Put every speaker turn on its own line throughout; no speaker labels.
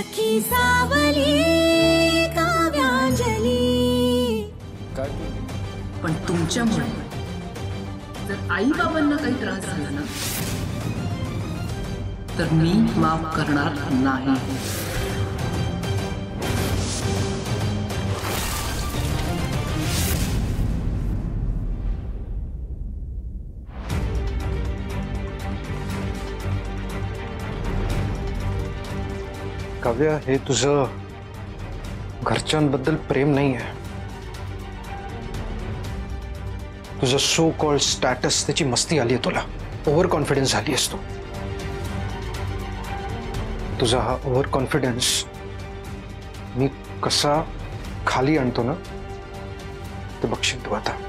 सखी सावली काव्यांजली।
पण तुमच्यामुळे जर आई बाबांना काही त्रास झाला ना तर मी माफ करणार नाही।
काव्या, हे तुझं घरच्यांबद्दल प्रेम नाही आहे, तुझं सो कॉल्ड स्टॅटस त्याची मस्ती आली आहे तुला, ओव्हर कॉन्फिडन्स झाली आहेस तू। तुझा हा ओव्हर कॉन्फिडन्स मी कसा खाली आणतो ना ते बघशील तू आता।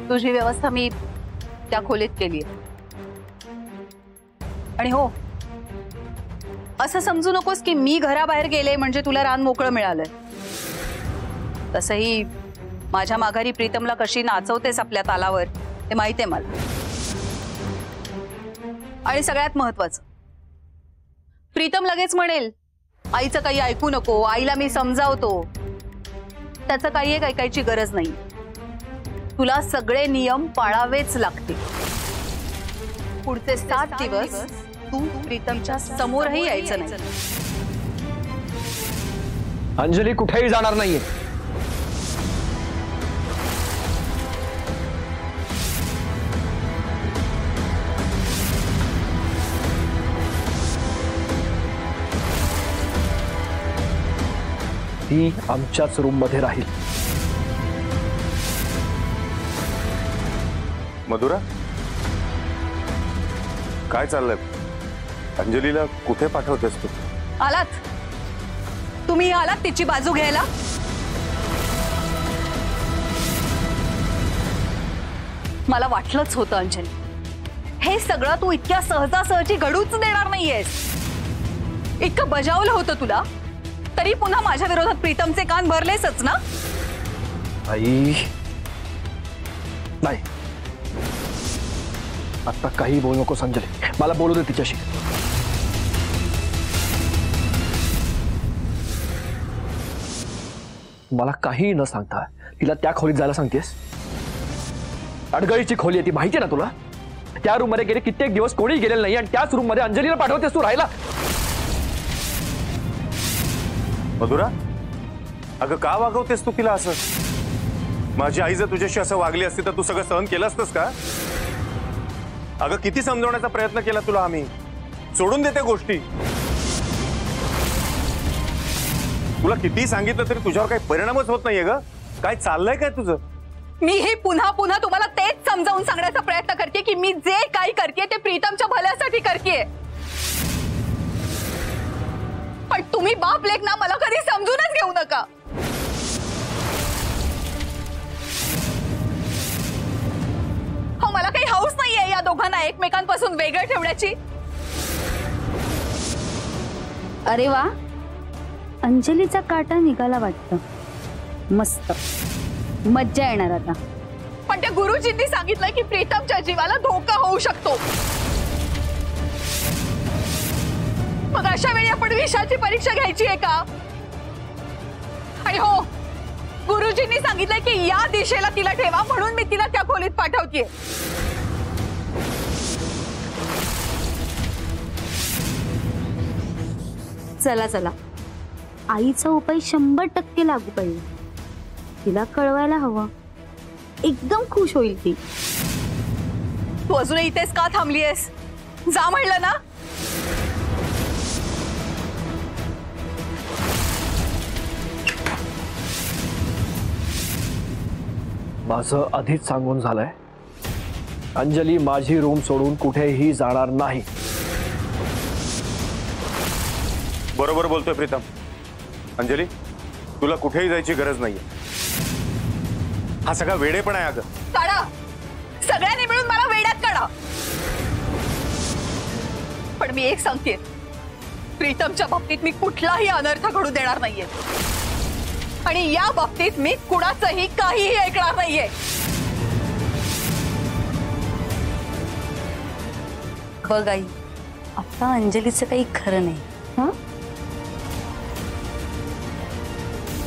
तुझी व्यवस्था मी त्या खोलीत केली आहे। आणि हो, असं समजू नकोस की मी घराबाहेर गेले म्हणजे तुला रान मोकळं मिळालंय। तसंही माझ्या माघारी प्रीतमला कशी नाचवतेस आपल्या तालावर हे माहिती आहे मला। आणि सगळ्यात महत्वाचं, प्रीतम लगेच म्हणेल आईचं काही ऐकू नको, आईला मी समजावतो। त्याचं काही एक ऐकायची गरज नाही, तुला सगळे नियम पाळावेच लागतील। पुढचे 7 दिवस तू प्रीतमच्या समोरही यायचं नाही।
अंजली कुठेही जाणार नाहीये। ती आमच्याच रूम मध्ये राहील।
मधुरा, काय चाललंय? अंजलीला कुठे पाठवतेस तू?
आलात तुम्ही, आलात तिची बाजू घ्यायला? मला वाटलंच होतं अंजली, हे सगळं तू इतक्या सहजासहजी घडूच देणार नाहीयेस। इतकं बजावलं होतं तुला तरी पुन्हा माझ्या विरोधात प्रीतमचे कान भरलेसच ना?
आई नाही, आता काही बोलू नकोस अंजली, मला बोलू दे तिच्याशी। मला काही न सांगता तिला त्या खोलीत जायला सांगतेस? अडगळीची खोली आहे ती, माहिती आहे ना तुला? त्या रूम मध्ये गेले कित्येक दिवस कोणी गेलेलं नाही आणि त्याच रूम मध्ये अंजलीला पाठवतेस तू राहायला?
मधुरा, अगं का वागवतेस तू तिला असं? माझी आई जर तुझ्याशी असं वागली असती तर तू सगळं सहन केलं असतंस का? अगं किती समजवण्याचा प्रयत्न केला तुला आम्ही, सोडून देते गोष्टी। तुला किती सांगितलं तरी तुझ्यावर काही परिणामच होत नाहीये ग। काय चाललंय काय तुझं?
मी हे पुन्हा पुन्हा तुम्हाला तेच समजावून सांगण्याचा प्रयत्न करते की मी जे काही करते ते प्रीतमच्या भल्यासाठी करते। पण तुम्ही बाप लेक ना मला कधी समजूनच घेऊ नका। हो, मला काही हौस नाहीये या दोघांना एकमेकांपासून वेगळं ठेवण्याची।
अरे वा, अंजलीचा काटा निघाला वाटतं, मस्त मज्जा येणार आता।
पण त्या गुरुजींनी सांगितलं की प्रीतमच्या जीवाला धोका होऊ शकतो। मग अशा वेळी आपण विषाची परीक्षा घ्यायची आहे का? आणि हो, गुरुजींनी सांगितलंय की या दिशेला तिला ठेवा, म्हणून मी तिला त्या खोलीत पाठवतेय।
चला चला, आईचा उपाय 100% लागू पडेल। तिला कळवायला हवं, एकदम खुश होईल ती।
तू अजूनही इथेच का थांबलीयस? जा म्हणलं ना।
माझं आधीच सांगून झालंय, अंजली माझी रूम सोडून कुठेही जाणार नाही।
बरोबर बोलतोय प्रीतम। अंजली, तुला कुठेही जायची गरज नाहीये। हा सगळा वेडेपणा आहे अगं।
काढा, सगळ्यांनी मिळून मला वेड्यात काढा। पण मी एक सांगते, प्रीतमच्या बाबतीत मी कुठलाही अनर्थ घडू देणार नाहीये आणि या बाबतीत मी कुणाचंही काहीही ऐकणार नाहीये. बघ आई, आता अंजलीचं काही खरं नाही. हं?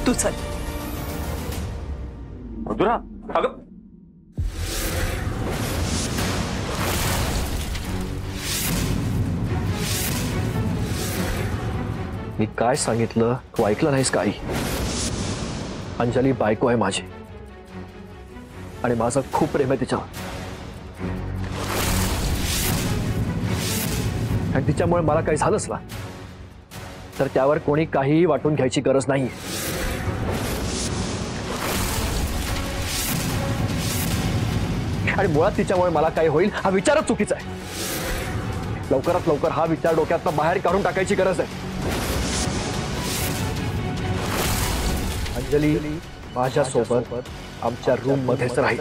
तू चल.
मधुरा, अगं
मी काय सांगितलं तू ऐकलं नाहीस का आई? अंजली बायको आहे माझी आणि माझं खूप प्रेम आहे तिच्यावर. आणि तिच्यामुळे मला काही झालंच ना तर त्यावर कोणी काहीही वाटून घ्यायची गरज नाही. आणि मुळात तिच्यामुळे मला काय होईल हा विचारच चुकीचा आहे. लवकरात लवकर हा विचार डोक्यातनं बाहेर काढून टाकायची गरज आहे. अंजली माझ्या सोबत आमच्या रूम मध्येच राहील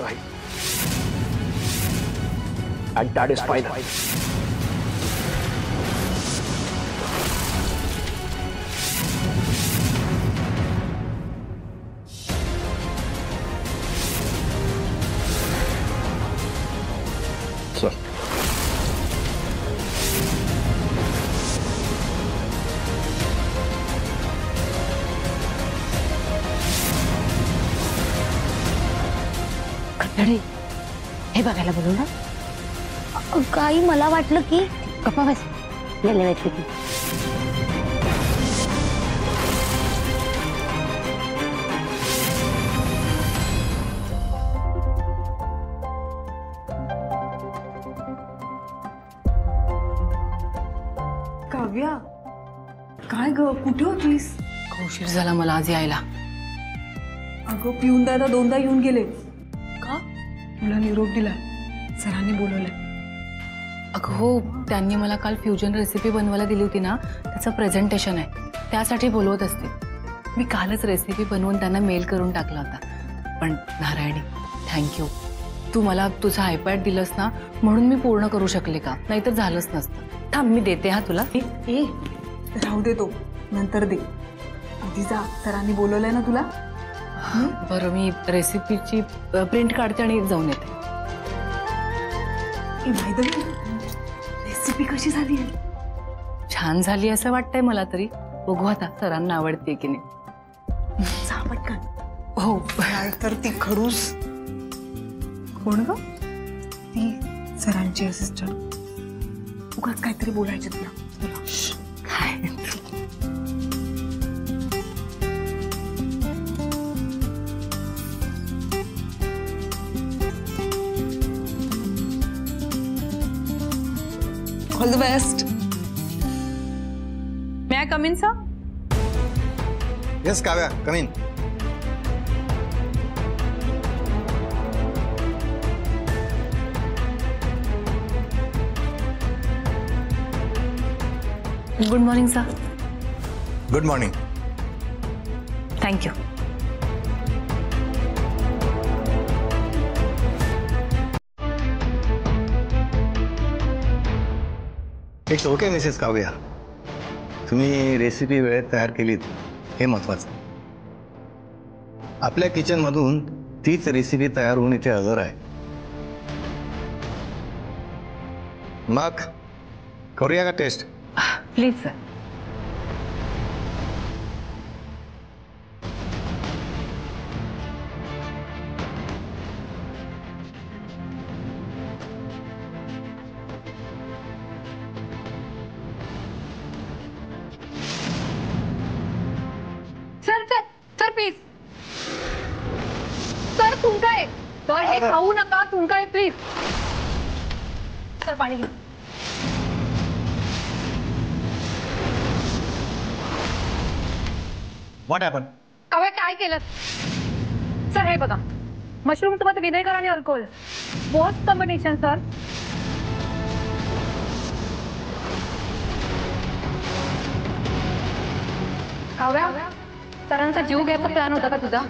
आणि दॅट इज फायनल. सर
अरे हे बघायला बोलू ना. काही मला वाटलं की गप्पा बस गेले वाटली की
काव्या, काय ग, कुठे होतीस?
उशीर झाला मला आज यायला.
अगं पिऊन दादा दोनदा येऊन गेले. का? तुला निरोप दिलाय, सरांनी बोलवलंय.
अगं हो, त्यांनी मला काल फ्युजन रेसिपी बनवायला दिली होती ना, त्याचं प्रेझेंटेशन आहे, त्यासाठी बोलवत असते. मी कालच रेसिपी बनवून त्यांना मेल करून टाकला होता. पण नारायणी, थँक्यू. तू मला तुझं आयपॅड दिलंस ना म्हणून मी पूर्ण करू शकले का, नाहीतर झालंच नसतं. थांब मी देते हा तुला.
ए राहू दे, तो नंतर दे. आधी जा, सरांनी बोलवलंय ना तुला.
बरं, मी रेसिपीची प्रिंट काढते आणि जाऊन येते.
रेसिपी कशी झाली?
छान झाली असं वाटतंय मला तरी. बघू आता सरांना आवडते की नाही.
पटकन.
हो
तर ती खडूस कोण ग? ती सरांची असिस्टंट. उगाच काहीतरी बोलायचे तुला.
काय
all the best.
May I come in sir?
Yes, Kavya, come in.
Good morning sir.
Good morning.
Thank you.
It's okay Mrs Kavya. तुम्ही रेसिपी वेळेत तयार केलीत हे महत्वाचं. आपल्या किचनमधून तीच रेसिपी तयार होऊन इथे हजर आहे. मग करूया का test?
Please sir.
Sir sir sir please. Sir तुमका आहे, सर हे खाऊ नका, तुमका आहे प्लीज. सर पाणी घे.
What happen?
काव्या काय केलं? सर हे बघा, मशरूम सोबत विनेगर आणि alcohol, best combination sir. Kavya, सरांचा जीव घ्यायचा प्लॅन होता का तुझा?